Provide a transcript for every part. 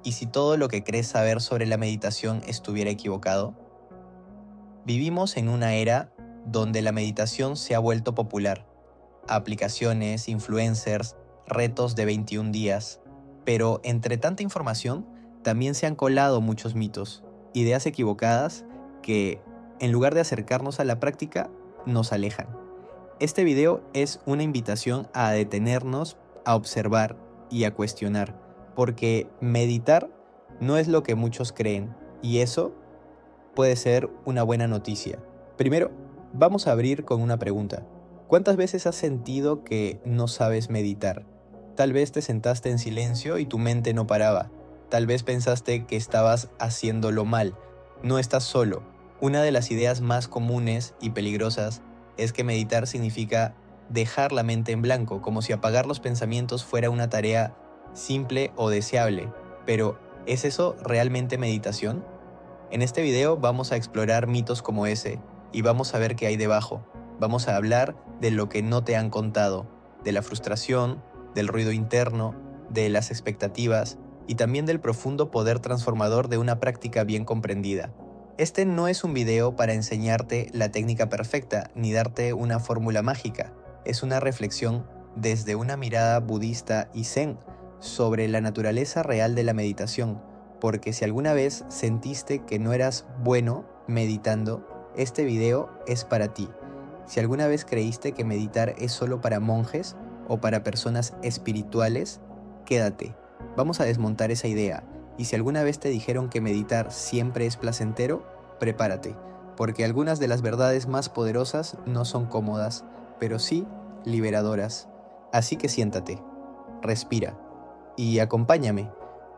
¿Y si todo lo que crees saber sobre la meditación estuviera equivocado? Vivimos en una era donde la meditación se ha vuelto popular. Aplicaciones, influencers, retos de 21 días. Pero entre tanta información, también se han colado muchos mitos, ideas equivocadas que, en lugar de acercarnos a la práctica, nos alejan. Este video es una invitación a detenernos, a observar y a cuestionar, porque meditar no es lo que muchos creen, y eso puede ser una buena noticia. Primero, vamos a abrir con una pregunta. ¿Cuántas veces has sentido que no sabes meditar? Tal vez te sentaste en silencio y tu mente no paraba. Tal vez pensaste que estabas haciéndolo mal. No estás solo. Una de las ideas más comunes y peligrosas es que meditar significa dejar la mente en blanco, como si apagar los pensamientos fuera una tarea simple o deseable. Pero, ¿es eso realmente meditación? En este video vamos a explorar mitos como ese y vamos a ver qué hay debajo. Vamos a hablar de lo que no te han contado, de la frustración, del ruido interno, de las expectativas y también del profundo poder transformador de una práctica bien comprendida. Este no es un video para enseñarte la técnica perfecta ni darte una fórmula mágica. Es una reflexión desde una mirada budista y zen sobre la naturaleza real de la meditación, porque si alguna vez sentiste que no eras bueno meditando, este video es para ti. Si alguna vez creíste que meditar es solo para monjes o para personas espirituales, quédate. Vamos a desmontar esa idea. Y si alguna vez te dijeron que meditar siempre es placentero, prepárate, porque algunas de las verdades más poderosas no son cómodas, pero sí liberadoras. Así que siéntate, respira y acompáñame,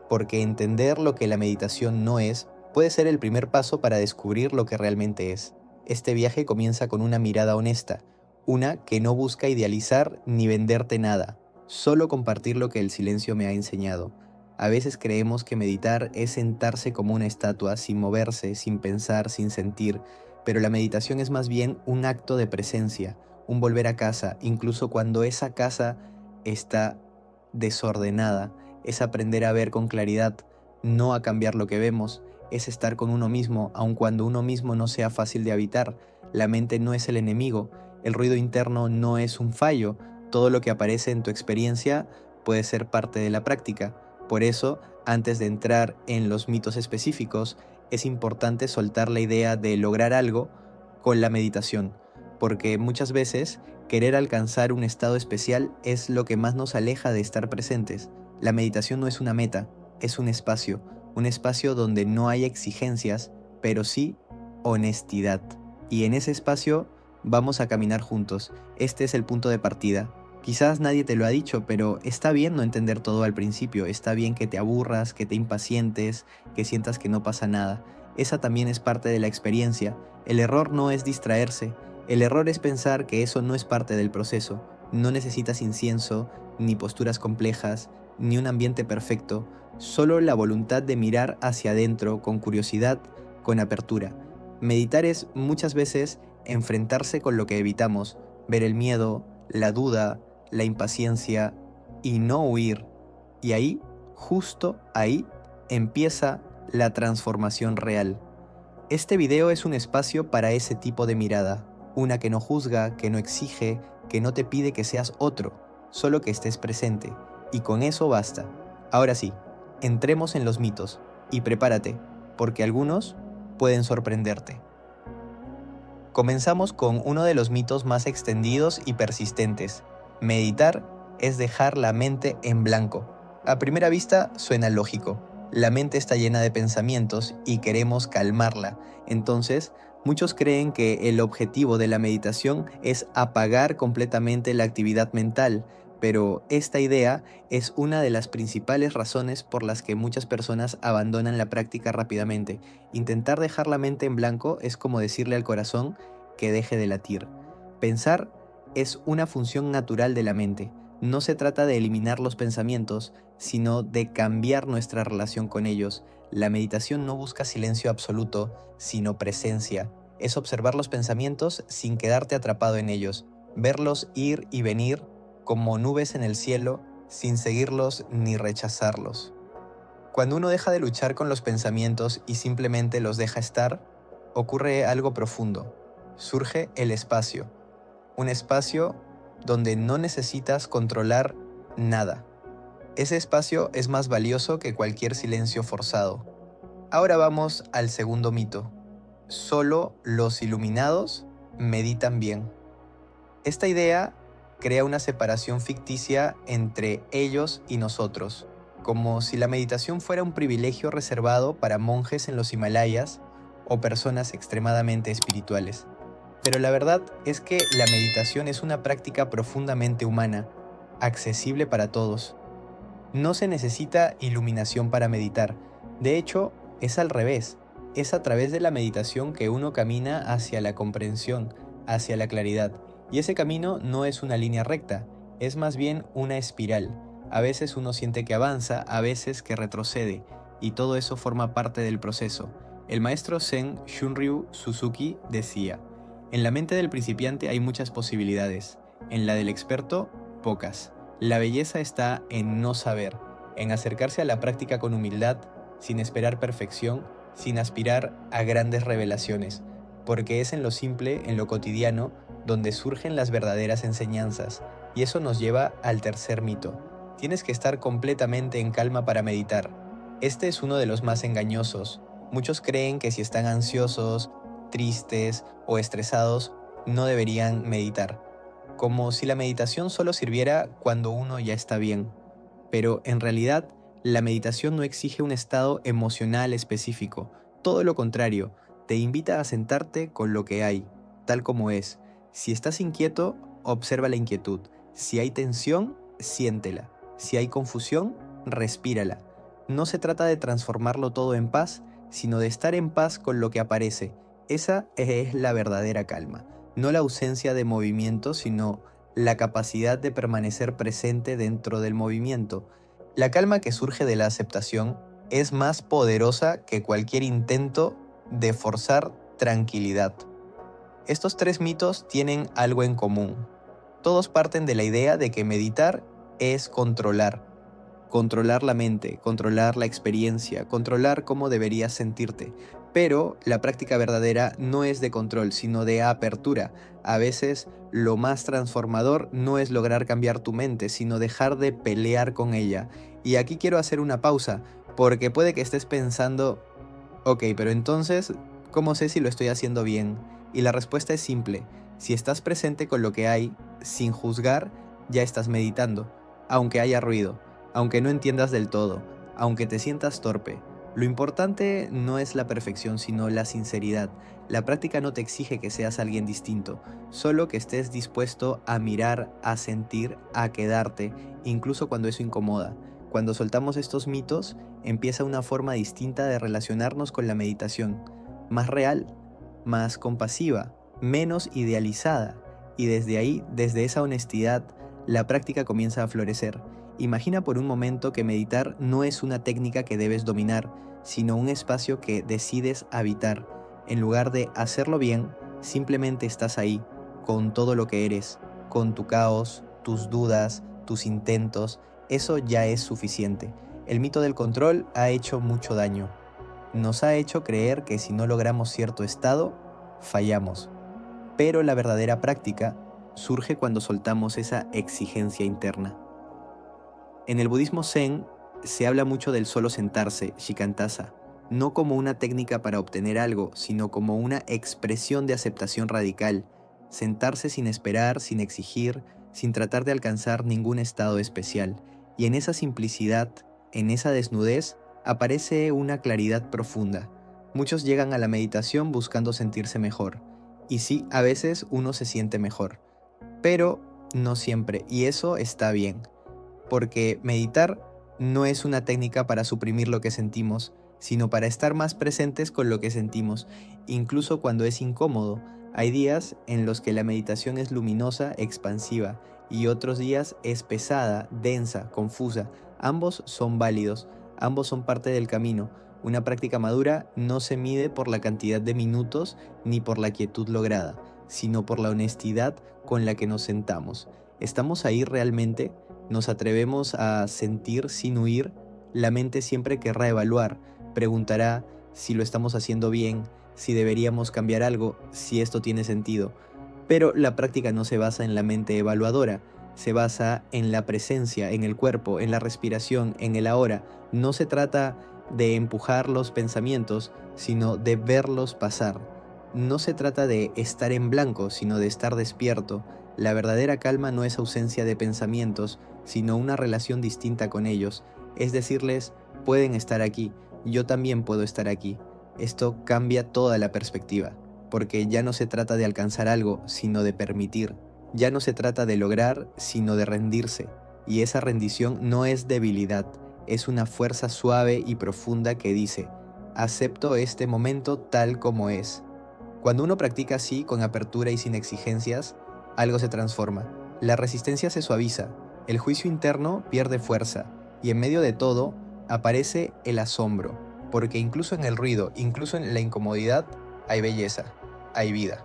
porque entender lo que la meditación no es puede ser el primer paso para descubrir lo que realmente es. Este viaje comienza con una mirada honesta, una que no busca idealizar ni venderte nada, solo compartir lo que el silencio me ha enseñado. A veces creemos que meditar es sentarse como una estatua sin moverse, sin pensar, sin sentir, pero la meditación es más bien un acto de presencia, un volver a casa, incluso cuando esa casa está desordenada. Es aprender a ver con claridad, no a cambiar lo que vemos. Es estar con uno mismo, aun cuando uno mismo no sea fácil de habitar. La mente no es el enemigo, el ruido interno no es un fallo. Todo lo que aparece en tu experiencia puede ser parte de la práctica. Por eso, antes de entrar en los mitos específicos, es importante soltar la idea de lograr algo con la meditación, porque muchas veces querer alcanzar un estado especial es lo que más nos aleja de estar presentes. La meditación no es una meta, es un espacio donde no hay exigencias, pero sí honestidad. Y en ese espacio vamos a caminar juntos. Este es el punto de partida. Quizás nadie te lo ha dicho, pero está bien no entender todo al principio, está bien que te aburras, que te impacientes, que sientas que no pasa nada. Esa también es parte de la experiencia. El error no es distraerse, el error es pensar que eso no es parte del proceso. No necesitas incienso, ni posturas complejas, ni un ambiente perfecto, solo la voluntad de mirar hacia adentro con curiosidad, con apertura. Meditar es muchas veces enfrentarse con lo que evitamos, ver el miedo, la duda, la impaciencia y no huir. Y ahí, justo ahí, empieza la transformación real. Este video es un espacio para ese tipo de mirada, una que no juzga, que no exige, que no te pide que seas otro, solo que estés presente, y con eso basta. Ahora sí, entremos en los mitos, y prepárate, porque algunos pueden sorprenderte. Comenzamos con uno de los mitos más extendidos y persistentes. Meditar es dejar la mente en blanco. A primera vista suena lógico. La mente está llena de pensamientos y queremos calmarla. Entonces, muchos creen que el objetivo de la meditación es apagar completamente la actividad mental, pero esta idea es una de las principales razones por las que muchas personas abandonan la práctica rápidamente. Intentar dejar la mente en blanco es como decirle al corazón que deje de latir. Pensar es una función natural de la mente. No se trata de eliminar los pensamientos, sino de cambiar nuestra relación con ellos. La meditación no busca silencio absoluto, sino presencia. Es observar los pensamientos sin quedarte atrapado en ellos, verlos ir y venir como nubes en el cielo sin seguirlos ni rechazarlos. Cuando uno deja de luchar con los pensamientos y simplemente los deja estar, ocurre algo profundo. Surge el espacio. Un espacio donde no necesitas controlar nada. Ese espacio es más valioso que cualquier silencio forzado. Ahora vamos al segundo mito. Solo los iluminados meditan bien. Esta idea crea una separación ficticia entre ellos y nosotros, como si la meditación fuera un privilegio reservado para monjes en los Himalayas o personas extremadamente espirituales. Pero la verdad es que la meditación es una práctica profundamente humana, accesible para todos. No se necesita iluminación para meditar. De hecho, es al revés. Es a través de la meditación que uno camina hacia la comprensión, hacia la claridad. Y ese camino no es una línea recta, es más bien una espiral. A veces uno siente que avanza, a veces que retrocede, y todo eso forma parte del proceso. El maestro Zen Shunryu Suzuki decía: en la mente del principiante hay muchas posibilidades, en la del experto, pocas. La belleza está en no saber, en acercarse a la práctica con humildad, sin esperar perfección, sin aspirar a grandes revelaciones, porque es en lo simple, en lo cotidiano, donde surgen las verdaderas enseñanzas, y eso nos lleva al tercer mito. Tienes que estar completamente en calma para meditar. Este es uno de los más engañosos. Muchos creen que si están ansiosos, tristes o estresados, no deberían meditar, como si la meditación solo sirviera cuando uno ya está bien. Pero en realidad, la meditación no exige un estado emocional específico, todo lo contrario, te invita a sentarte con lo que hay, tal como es. Si estás inquieto, observa la inquietud. Si hay tensión, siéntela. Si hay confusión, respírala. No se trata de transformarlo todo en paz, sino de estar en paz con lo que aparece. Esa es la verdadera calma, no la ausencia de movimiento, sino la capacidad de permanecer presente dentro del movimiento. La calma que surge de la aceptación es más poderosa que cualquier intento de forzar tranquilidad. Estos tres mitos tienen algo en común. Todos parten de la idea de que meditar es controlar la mente, controlar la experiencia, controlar cómo deberías sentirte. Pero la práctica verdadera no es de control, sino de apertura. A veces lo más transformador no es lograr cambiar tu mente, sino dejar de pelear con ella. Y aquí quiero hacer una pausa, porque puede que estés pensando, ok, pero entonces, ¿cómo sé si lo estoy haciendo bien? Y la respuesta es simple. Si estás presente con lo que hay, sin juzgar, ya estás meditando, aunque haya ruido, aunque no entiendas del todo, aunque te sientas torpe. Lo importante no es la perfección, sino la sinceridad. La práctica no te exige que seas alguien distinto, solo que estés dispuesto a mirar, a sentir, a quedarte, incluso cuando eso incomoda. Cuando soltamos estos mitos, empieza una forma distinta de relacionarnos con la meditación, más real, más compasiva, menos idealizada, y desde ahí, desde esa honestidad, la práctica comienza a florecer. Imagina por un momento que meditar no es una técnica que debes dominar, sino un espacio que decides habitar. En lugar de hacerlo bien, simplemente estás ahí, con todo lo que eres, con tu caos, tus dudas, tus intentos. Eso ya es suficiente. El mito del control ha hecho mucho daño. Nos ha hecho creer que si no logramos cierto estado, fallamos. Pero la verdadera práctica surge cuando soltamos esa exigencia interna. En el budismo zen se habla mucho del solo sentarse, shikantaza, no como una técnica para obtener algo, sino como una expresión de aceptación radical. Sentarse sin esperar, sin exigir, sin tratar de alcanzar ningún estado especial. Y en esa simplicidad, en esa desnudez, aparece una claridad profunda. Muchos llegan a la meditación buscando sentirse mejor. Y sí, a veces uno se siente mejor, pero no siempre, y eso está bien, porque meditar no es una técnica para suprimir lo que sentimos, sino para estar más presentes con lo que sentimos, incluso cuando es incómodo. Hay días en los que la meditación es luminosa, expansiva, y otros días es pesada, densa, confusa. Ambos son válidos, ambos son parte del camino. Una práctica madura no se mide por la cantidad de minutos ni por la quietud lograda, sino por la honestidad con la que nos sentamos. ¿Estamos ahí realmente? ¿Nos atrevemos a sentir sin huir, La mente siempre querrá evaluar, preguntará si lo estamos haciendo bien, si deberíamos cambiar algo, si esto tiene sentido. Pero la práctica no se basa en la mente evaluadora, se basa en la presencia, en el cuerpo, en la respiración, en el ahora. No se trata de empujar los pensamientos, sino de verlos pasar. No se trata de estar en blanco, sino de estar despierto. La verdadera calma no es ausencia de pensamientos, sino una relación distinta con ellos. Es decirles, pueden estar aquí, yo también puedo estar aquí. Esto cambia toda la perspectiva, porque ya no se trata de alcanzar algo, sino de permitir. Ya no se trata de lograr, sino de rendirse. Y esa rendición no es debilidad, es una fuerza suave y profunda que dice, acepto este momento tal como es. Cuando uno practica así, con apertura y sin exigencias, algo se transforma. La resistencia se suaviza, el juicio interno pierde fuerza, y en medio de todo aparece el asombro, porque incluso en el ruido, incluso en la incomodidad, hay belleza, hay vida.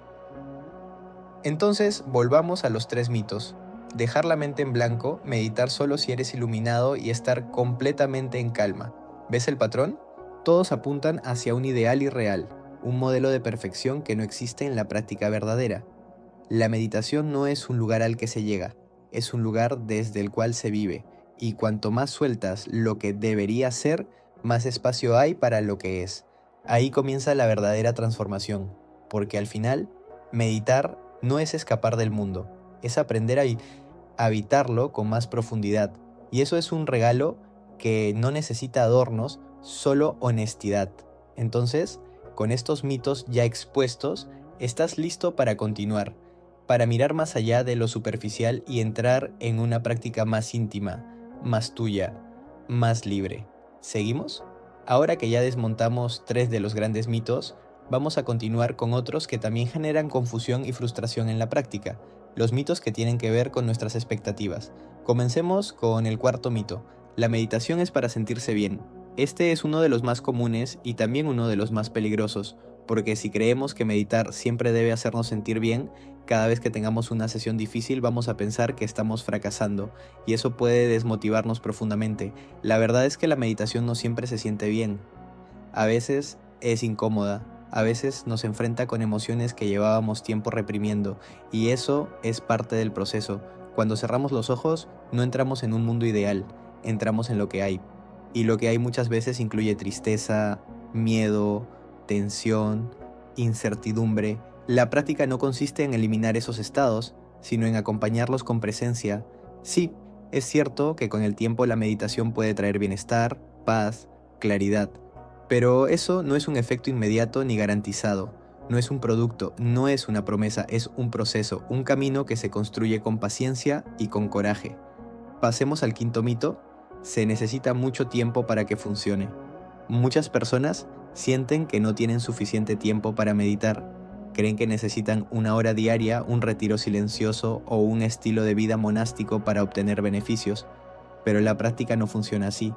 Entonces, volvamos a los 3 mitos. Dejar la mente en blanco, meditar solo si eres iluminado y estar completamente en calma. ¿Ves el patrón? Todos apuntan hacia un ideal irreal, un modelo de perfección que no existe en la práctica verdadera. La meditación no es un lugar al que se llega, es un lugar desde el cual se vive, y cuanto más sueltas lo que debería ser, más espacio hay para lo que es. Ahí comienza la verdadera transformación, porque al final, meditar no es escapar del mundo, es aprender a habitarlo con más profundidad, y eso es un regalo que no necesita adornos, solo honestidad. Entonces, con estos mitos ya expuestos, estás listo para continuar, para mirar más allá de lo superficial y entrar en una práctica más íntima, más tuya, más libre. ¿Seguimos? Ahora que ya desmontamos 3 de los grandes mitos, vamos a continuar con otros que también generan confusión y frustración en la práctica, los mitos que tienen que ver con nuestras expectativas. Comencemos con el 4.º mito. La meditación es para sentirse bien. Este es uno de los más comunes y también uno de los más peligrosos, porque si creemos que meditar siempre debe hacernos sentir bien, cada vez que tengamos una sesión difícil vamos a pensar que estamos fracasando, y eso puede desmotivarnos profundamente. La verdad es que la meditación no siempre se siente bien. A veces es incómoda, a veces nos enfrenta con emociones que llevábamos tiempo reprimiendo, y eso es parte del proceso. Cuando cerramos los ojos, no entramos en un mundo ideal, entramos en lo que hay. Y lo que hay muchas veces incluye tristeza, miedo, tensión, incertidumbre. La práctica no consiste en eliminar esos estados, sino en acompañarlos con presencia. Sí, es cierto que con el tiempo la meditación puede traer bienestar, paz, claridad, pero eso no es un efecto inmediato ni garantizado. No es un producto, no es una promesa, es un proceso, un camino que se construye con paciencia y con coraje. Pasemos al 5.º mito. Se necesita mucho tiempo para que funcione. Muchas personas sienten que no tienen suficiente tiempo para meditar. Creen que necesitan 1 hora diaria, un retiro silencioso o un estilo de vida monástico para obtener beneficios. Pero la práctica no funciona así.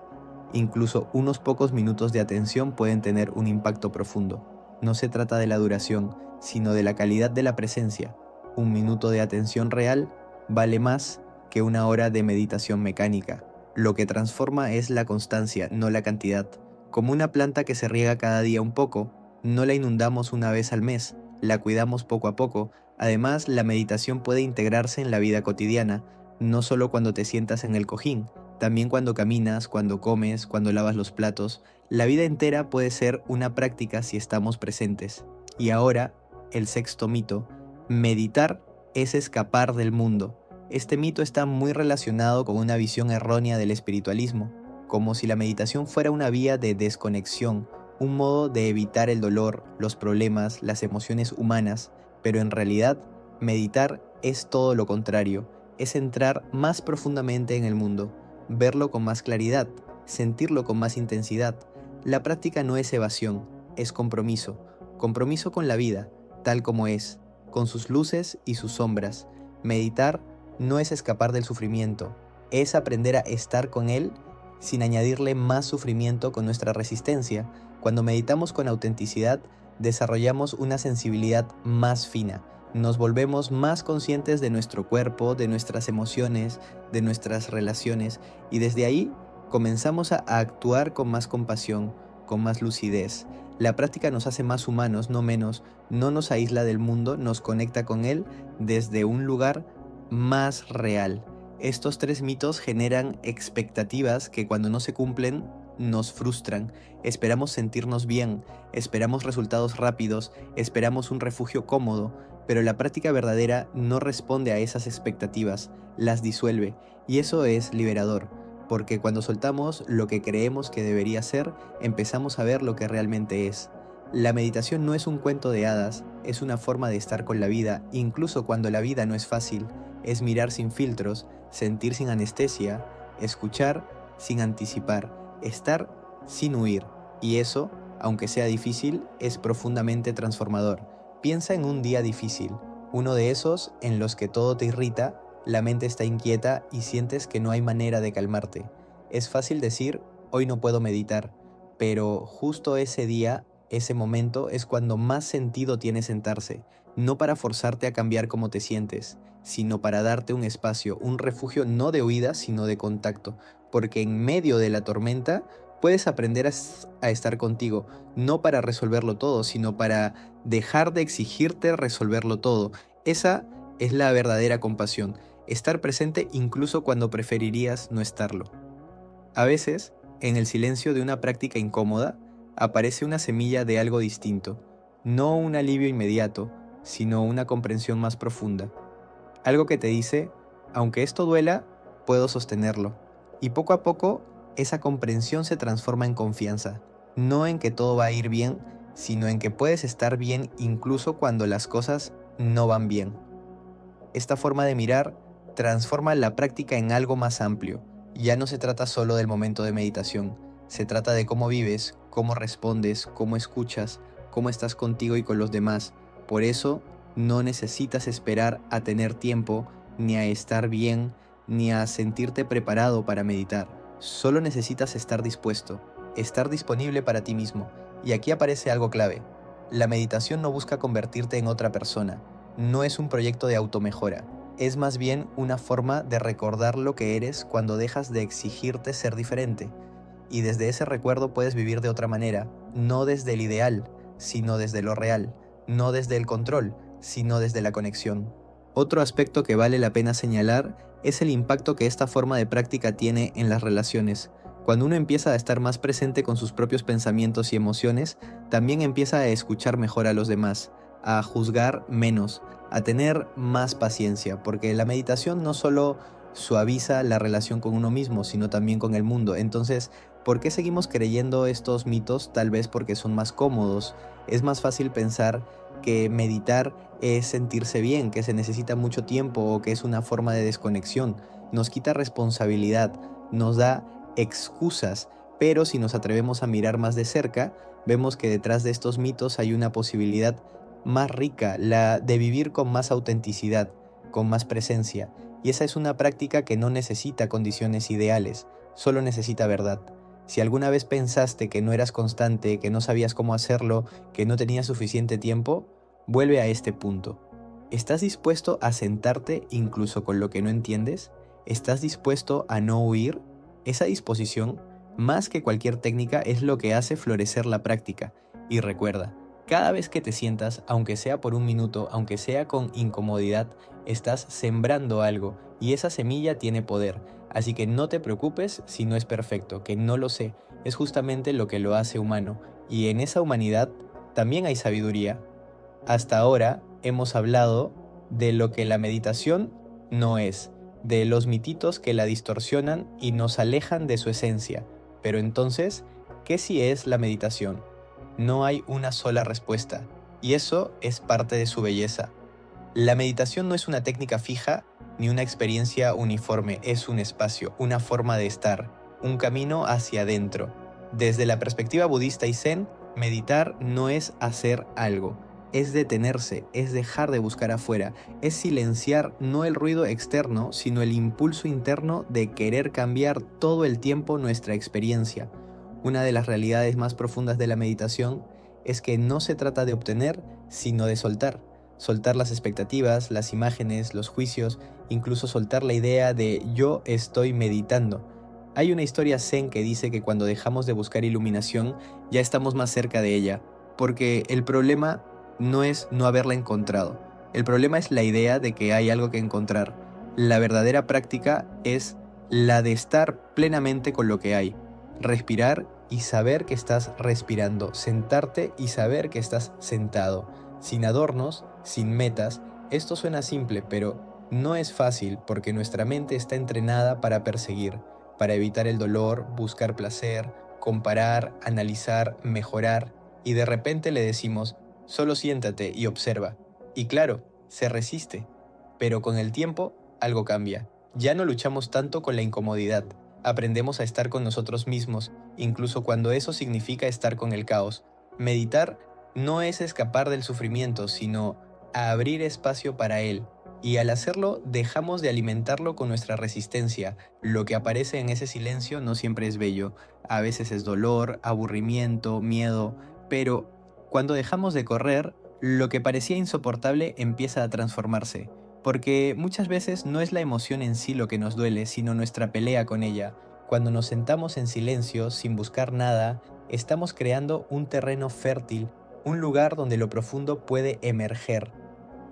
Incluso unos pocos minutos de atención pueden tener un impacto profundo. No se trata de la duración, sino de la calidad de la presencia. 1 minuto de atención real vale más que 1 hora de meditación mecánica. Lo que transforma es la constancia, no la cantidad. Como una planta que se riega cada día un poco, no la inundamos 1 vez al mes, la cuidamos poco a poco. Además, la meditación puede integrarse en la vida cotidiana, no solo cuando te sientas en el cojín, también cuando caminas, cuando comes, cuando lavas los platos. La vida entera puede ser una práctica si estamos presentes. Y ahora, el 6.º mito. Meditar es escapar del mundo. Este mito está muy relacionado con una visión errónea del espiritualismo, como si la meditación fuera una vía de desconexión, un modo de evitar el dolor, los problemas, las emociones humanas, pero en realidad, meditar es todo lo contrario, es entrar más profundamente en el mundo, verlo con más claridad, sentirlo con más intensidad. La práctica no es evasión, es compromiso, compromiso con la vida, tal como es, con sus luces y sus sombras. Meditar no es escapar del sufrimiento, es aprender a estar con él sin añadirle más sufrimiento con nuestra resistencia. Cuando meditamos con autenticidad, desarrollamos una sensibilidad más fina, nos volvemos más conscientes de nuestro cuerpo, de nuestras emociones, de nuestras relaciones, y desde ahí Comenzamos a actuar con más compasión, con más lucidez. La práctica nos hace más humanos, no menos, no nos aísla del mundo, nos conecta con él desde un lugar más real. Estos tres mitos generan expectativas que cuando no se cumplen nos frustran. Esperamos sentirnos bien, esperamos resultados rápidos, esperamos un refugio cómodo, pero la práctica verdadera no responde a esas expectativas, las disuelve, y eso es liberador, porque cuando soltamos lo que creemos que debería ser, empezamos a ver lo que realmente es. La meditación no es un cuento de hadas, es una forma de estar con la vida, incluso cuando la vida no es fácil. Es mirar sin filtros, sentir sin anestesia, escuchar sin anticipar, estar sin huir. Y eso, aunque sea difícil, es profundamente transformador. Piensa en un día difícil, uno de esos en los que todo te irrita, la mente está inquieta y sientes que no hay manera de calmarte. Es fácil decir, hoy no puedo meditar, pero justo ese día, ese momento es cuando más sentido tiene sentarse, no para forzarte a cambiar cómo te sientes, sino para darte un espacio, un refugio no de huida, sino de contacto, porque en medio de la tormenta puedes aprender a estar contigo, no para resolverlo todo, sino para dejar de exigirte resolverlo todo. Esa es la verdadera compasión, estar presente incluso cuando preferirías no estarlo. A veces, en el silencio de una práctica incómoda, aparece una semilla de algo distinto, no un alivio inmediato, sino una comprensión más profunda. Algo que te dice, aunque esto duela, puedo sostenerlo. Y poco a poco, esa comprensión se transforma en confianza, no en que todo va a ir bien, sino en que puedes estar bien incluso cuando las cosas no van bien. Esta forma de mirar transforma la práctica en algo más amplio. Ya no se trata solo del momento de meditación, se trata de cómo vives, cómo respondes, cómo escuchas, cómo estás contigo y con los demás. Por eso, no necesitas esperar a tener tiempo, ni a estar bien, ni a sentirte preparado para meditar. Solo necesitas estar dispuesto, estar disponible para ti mismo. Y aquí aparece algo clave. La meditación no busca convertirte en otra persona, no es un proyecto de automejora, es más bien una forma de recordar lo que eres cuando dejas de exigirte ser diferente. Y desde ese recuerdo puedes vivir de otra manera, no desde el ideal, sino desde lo real, no desde el control, sino desde la conexión. Otro aspecto que vale la pena señalar es el impacto que esta forma de práctica tiene en las relaciones. Cuando uno empieza a estar más presente con sus propios pensamientos y emociones, también empieza a escuchar mejor a los demás, a juzgar menos, a tener más paciencia, porque la meditación no solo suaviza la relación con uno mismo, sino también con el mundo. Entonces, ¿por qué seguimos creyendo estos mitos? Tal vez porque son más cómodos. Es más fácil pensar que meditar es sentirse bien, que se necesita mucho tiempo o que es una forma de desconexión. Nos quita responsabilidad, nos da excusas, pero si nos atrevemos a mirar más de cerca, vemos que detrás de estos mitos hay una posibilidad más rica, la de vivir con más autenticidad, con más presencia. Y esa es una práctica que no necesita condiciones ideales, solo necesita verdad. Si alguna vez pensaste que no eras constante, que no sabías cómo hacerlo, que no tenías suficiente tiempo, vuelve a este punto. ¿Estás dispuesto a sentarte incluso con lo que no entiendes? ¿Estás dispuesto a no huir? Esa disposición, más que cualquier técnica, es lo que hace florecer la práctica. Y recuerda, cada vez que te sientas, aunque sea por un minuto, aunque sea con incomodidad, estás sembrando algo y esa semilla tiene poder. Así que no te preocupes si no es perfecto, que no lo sé, es justamente lo que lo hace humano. Y en esa humanidad también hay sabiduría. Hasta ahora hemos hablado de lo que la meditación no es, de los mititos que la distorsionan y nos alejan de su esencia. Pero entonces, ¿qué sí es la meditación? No hay una sola respuesta, y eso es parte de su belleza. La meditación no es una técnica fija ni una experiencia uniforme, es un espacio, una forma de estar, un camino hacia adentro. Desde la perspectiva budista y zen, meditar no es hacer algo, es detenerse, es dejar de buscar afuera, es silenciar no el ruido externo, sino el impulso interno de querer cambiar todo el tiempo nuestra experiencia. Una de las realidades más profundas de la meditación es que no se trata de obtener, sino de soltar. Soltar las expectativas, las imágenes, los juicios, incluso soltar la idea de yo estoy meditando. Hay una historia zen que dice que cuando dejamos de buscar iluminación, ya estamos más cerca de ella, porque el problema no es no haberla encontrado. El problema es la idea de que hay algo que encontrar. La verdadera práctica es la de estar plenamente con lo que hay. Respirar y saber que estás respirando. Sentarte y saber que estás sentado. Sin adornos, sin metas. Esto suena simple, pero no es fácil porque nuestra mente está entrenada para perseguir, para evitar el dolor, buscar placer, comparar, analizar, mejorar, y de repente le decimos, solo siéntate y observa. Y claro, se resiste, pero con el tiempo algo cambia. Ya no luchamos tanto con la incomodidad, aprendemos a estar con nosotros mismos, incluso cuando eso significa estar con el caos. Meditar no es escapar del sufrimiento, sino a abrir espacio para él. Y al hacerlo, dejamos de alimentarlo con nuestra resistencia. Lo que aparece en ese silencio no siempre es bello. A veces es dolor, aburrimiento, miedo. Pero cuando dejamos de correr, lo que parecía insoportable empieza a transformarse. Porque muchas veces no es la emoción en sí lo que nos duele, sino nuestra pelea con ella. Cuando nos sentamos en silencio, sin buscar nada, estamos creando un terreno fértil, un lugar donde lo profundo puede emerger.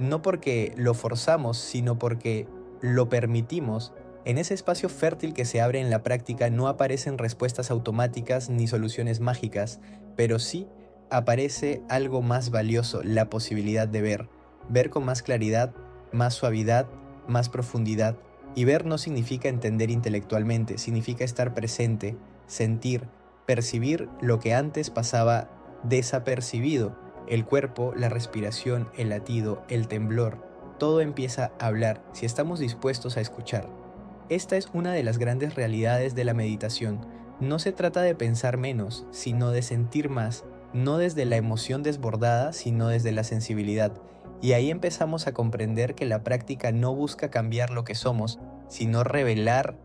No porque lo forzamos, sino porque lo permitimos. En ese espacio fértil que se abre en la práctica no aparecen respuestas automáticas ni soluciones mágicas, pero sí aparece algo más valioso, la posibilidad de ver. Ver con más claridad, más suavidad, más profundidad. Y ver no significa entender intelectualmente, significa estar presente, sentir, percibir lo que antes pasaba desapercibido. El cuerpo, la respiración, el latido, el temblor, todo empieza a hablar si estamos dispuestos a escuchar. Esta es una de las grandes realidades de la meditación. No se trata de pensar menos, sino de sentir más, no desde la emoción desbordada, sino desde la sensibilidad. Y ahí empezamos a comprender que la práctica no busca cambiar lo que somos, sino revelar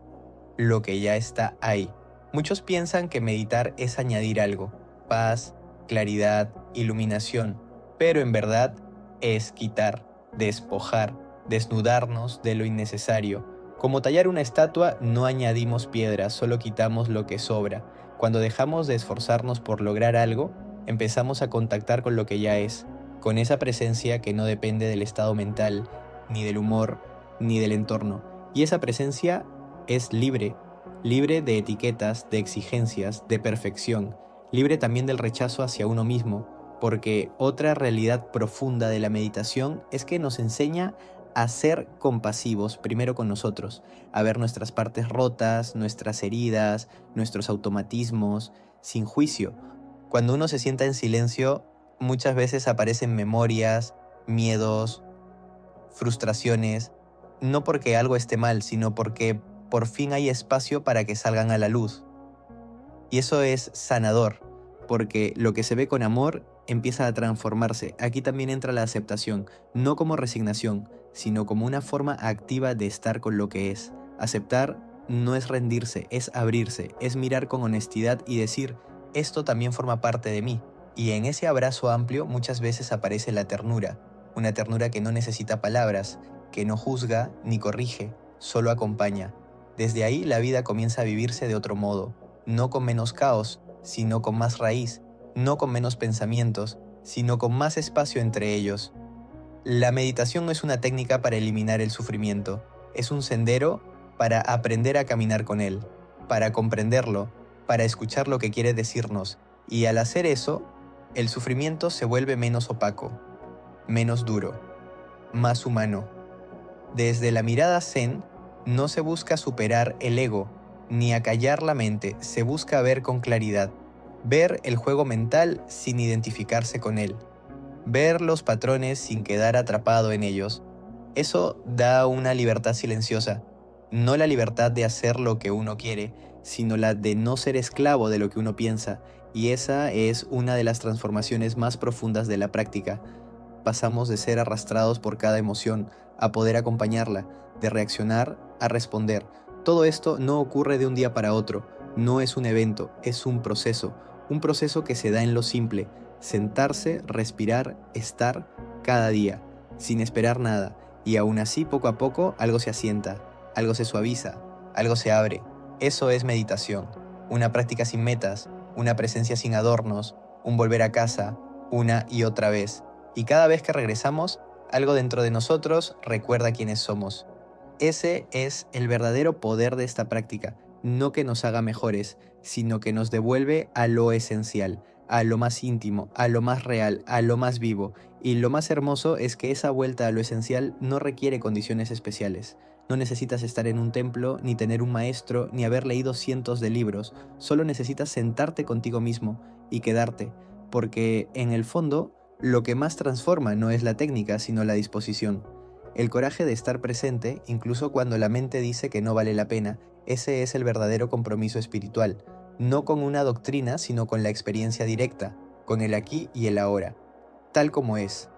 lo que ya está ahí. Muchos piensan que meditar es añadir algo, paz, claridad, iluminación, pero en verdad es quitar, despojar, desnudarnos de lo innecesario. Como tallar una estatua, no añadimos piedras, solo quitamos lo que sobra. Cuando dejamos de esforzarnos por lograr algo, empezamos a contactar con lo que ya es, con esa presencia que no depende del estado mental, ni del humor, ni del entorno. Y esa presencia es libre, libre de etiquetas, de exigencias, de perfección, libre también del rechazo hacia uno mismo, porque otra realidad profunda de la meditación es que nos enseña a ser compasivos primero con nosotros, a ver nuestras partes rotas, nuestras heridas, nuestros automatismos, sin juicio. Cuando uno se sienta en silencio, muchas veces aparecen memorias, miedos, frustraciones, no porque algo esté mal, sino porque por fin hay espacio para que salgan a la luz. Y eso es sanador, porque lo que se ve con amor empieza a transformarse. Aquí también entra la aceptación, no como resignación, sino como una forma activa de estar con lo que es. Aceptar no es rendirse, es abrirse, es mirar con honestidad y decir, esto también forma parte de mí. Y en ese abrazo amplio muchas veces aparece la ternura, una ternura que no necesita palabras, que no juzga ni corrige, solo acompaña. Desde ahí la vida comienza a vivirse de otro modo, no con menos caos, sino con más raíz, no con menos pensamientos, sino con más espacio entre ellos. La meditación no es una técnica para eliminar el sufrimiento, es un sendero para aprender a caminar con él, para comprenderlo, para escuchar lo que quiere decirnos, y al hacer eso, el sufrimiento se vuelve menos opaco, menos duro, más humano. Desde la mirada zen, no se busca superar el ego, ni acallar la mente, se busca ver con claridad, ver el juego mental sin identificarse con él, ver los patrones sin quedar atrapado en ellos. Eso da una libertad silenciosa, no la libertad de hacer lo que uno quiere, sino la de no ser esclavo de lo que uno piensa, y esa es una de las transformaciones más profundas de la práctica. Pasamos de ser arrastrados por cada emoción a poder acompañarla, de reaccionar a responder. Todo esto no ocurre de un día para otro, no es un evento, es un proceso que se da en lo simple, sentarse, respirar, estar cada día, sin esperar nada, y aún así poco a poco algo se asienta, algo se suaviza, algo se abre, Eso es meditación, una práctica sin metas, una presencia sin adornos, un volver a casa, una y otra vez. Y cada vez que regresamos, algo dentro de nosotros recuerda quiénes somos. Ese es el verdadero poder de esta práctica, no que nos haga mejores, sino que nos devuelve a lo esencial, a lo más íntimo, a lo más real, a lo más vivo. Y lo más hermoso es que esa vuelta a lo esencial no requiere condiciones especiales. No necesitas estar en un templo, ni tener un maestro, ni haber leído cientos de libros. Solo necesitas sentarte contigo mismo y quedarte, porque en el fondo, lo que más transforma no es la técnica, sino la disposición. El coraje de estar presente, incluso cuando la mente dice que no vale la pena, ese es el verdadero compromiso espiritual, no con una doctrina, sino con la experiencia directa, con el aquí y el ahora, tal como es.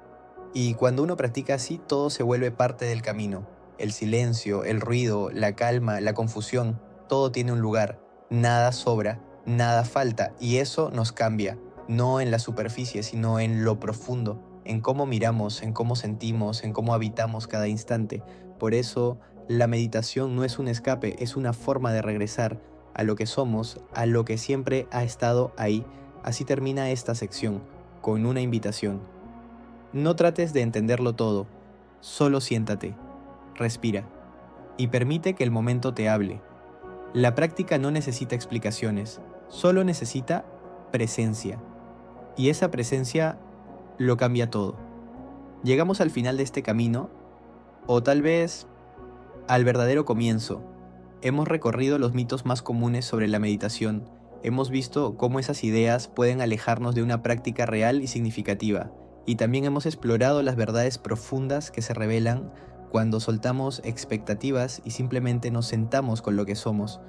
Y cuando uno practica así, todo se vuelve parte del camino. El silencio, el ruido, la calma, la confusión, todo tiene un lugar. Nada sobra, nada falta, y eso nos cambia, no en la superficie, sino en lo profundo, en cómo miramos, en cómo sentimos, en cómo habitamos cada instante. Por eso, la meditación no es un escape, es una forma de regresar a lo que somos, a lo que siempre ha estado ahí. Así termina esta sección, con una invitación. No trates de entenderlo todo, solo siéntate, respira y permite que el momento te hable. La práctica no necesita explicaciones, solo necesita presencia. Y esa presencia lo cambia todo. Llegamos al final de este camino, o tal vez al verdadero comienzo. Hemos recorrido los mitos más comunes sobre la meditación. Hemos visto cómo esas ideas pueden alejarnos de una práctica real y significativa. Y también hemos explorado las verdades profundas que se revelan cuando soltamos expectativas y simplemente nos sentamos con lo que somos.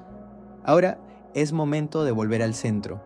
Ahora es momento de volver al centro.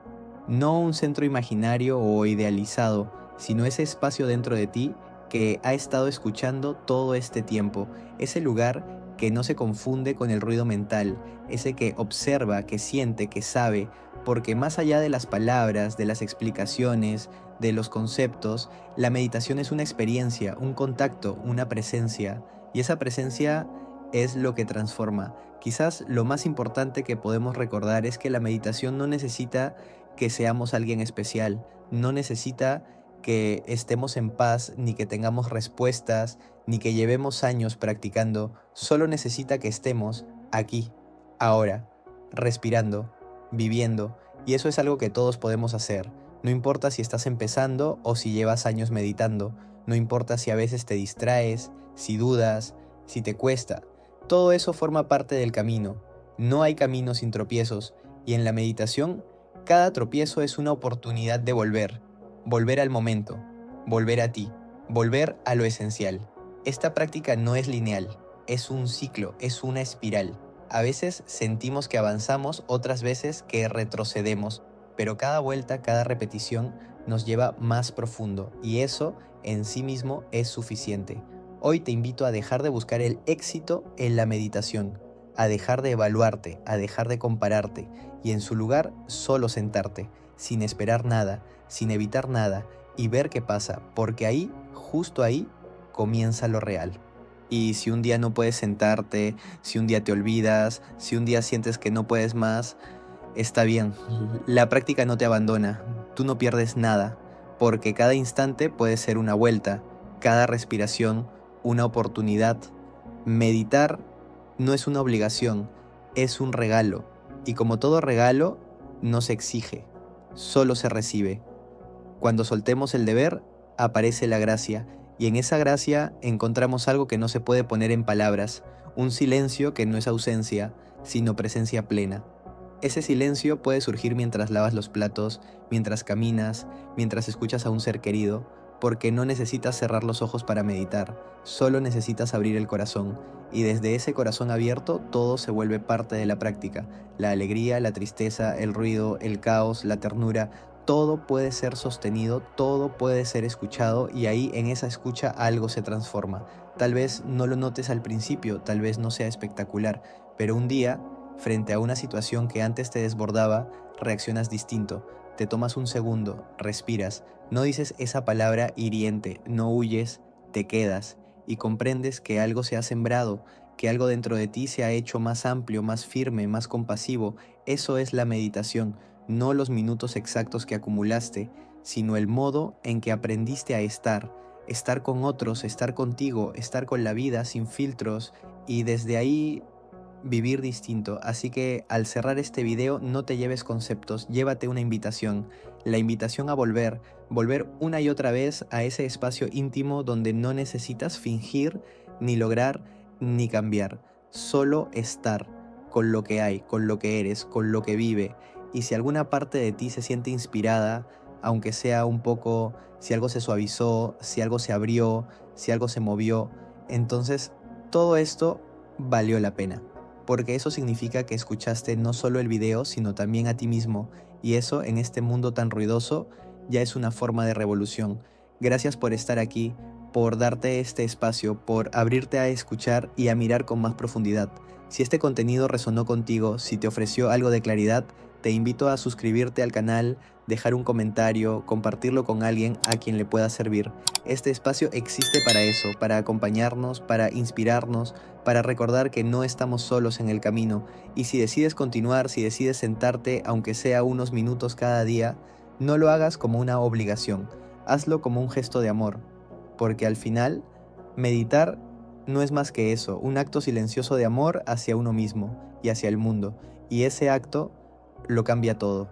No un centro imaginario o idealizado, sino ese espacio dentro de ti que ha estado escuchando todo este tiempo. Ese lugar que no se confunde con el ruido mental, ese que observa, que siente, que sabe, porque más allá de las palabras, de las explicaciones, de los conceptos, la meditación es una experiencia, un contacto, una presencia, y esa presencia es lo que transforma. Quizás lo más importante que podemos recordar es que la meditación no necesita que seamos alguien especial, no necesita que estemos en paz, ni que tengamos respuestas, ni que llevemos años practicando, solo necesita que estemos aquí, ahora, respirando, viviendo, y eso es algo que todos podemos hacer. No importa si estás empezando o si llevas años meditando, no importa si a veces te distraes, si dudas, si te cuesta, todo eso forma parte del camino. No hay camino sin tropiezos, y en la meditación, cada tropiezo es una oportunidad de volver al momento, volver a ti, volver a lo esencial. Esta práctica no es lineal, es un ciclo, es una espiral. A veces sentimos que avanzamos, otras veces que retrocedemos, pero cada vuelta, cada repetición nos lleva más profundo, y eso en sí mismo es suficiente. Hoy te invito a dejar de buscar el éxito en la meditación, a dejar de evaluarte, a dejar de compararte y en su lugar solo sentarte, sin esperar nada, sin evitar nada y ver qué pasa, porque ahí, justo ahí, comienza lo real. Y si un día no puedes sentarte, si un día te olvidas, si un día sientes que no puedes más, está bien. La práctica no te abandona, tú no pierdes nada, porque cada instante puede ser una vuelta, cada respiración una oportunidad. Meditar no es una obligación, es un regalo. Y como todo regalo, no se exige, solo se recibe. Cuando soltemos el deber, aparece la gracia, y en esa gracia encontramos algo que no se puede poner en palabras, un silencio que no es ausencia, sino presencia plena. Ese silencio puede surgir mientras lavas los platos, mientras caminas, mientras escuchas a un ser querido, porque no necesitas cerrar los ojos para meditar, solo necesitas abrir el corazón, y desde ese corazón abierto todo se vuelve parte de la práctica. La alegría, la tristeza, el ruido, el caos, la ternura, todo puede ser sostenido, todo puede ser escuchado, y ahí en esa escucha algo se transforma. Tal vez no lo notes al principio, tal vez no sea espectacular, pero un día, frente a una situación que antes te desbordaba, reaccionas distinto. Te tomas un segundo, respiras, no dices esa palabra hiriente, no huyes, te quedas y comprendes que algo se ha sembrado, que algo dentro de ti se ha hecho más amplio, más firme, más compasivo. Eso es la meditación, no los minutos exactos que acumulaste, sino el modo en que aprendiste a estar con otros, estar contigo, estar con la vida sin filtros y desde ahí vivir distinto. Así que al cerrar este video no te lleves conceptos, llévate una invitación, la invitación a volver una y otra vez a ese espacio íntimo donde no necesitas fingir, ni lograr, ni cambiar, solo estar con lo que hay, con lo que eres, con lo que vive. Y si alguna parte de ti se siente inspirada, aunque sea un poco, si algo se suavizó, si algo se abrió, si algo se movió, entonces todo esto valió la pena, porque eso significa que escuchaste no solo el video, sino también a ti mismo, y eso en este mundo tan ruidoso ya es una forma de revolución. Gracias por estar aquí, por darte este espacio, por abrirte a escuchar y a mirar con más profundidad. Si este contenido resonó contigo, si te ofreció algo de claridad, te invito a suscribirte al canal, dejar un comentario, compartirlo con alguien a quien le pueda servir. Este espacio existe para eso, para acompañarnos, para inspirarnos, para recordar que no estamos solos en el camino. Y si decides continuar, si decides sentarte, aunque sea unos minutos cada día, no lo hagas como una obligación, hazlo como un gesto de amor, porque al final, meditar no es más que eso, un acto silencioso de amor hacia uno mismo y hacia el mundo, y ese acto lo cambia todo.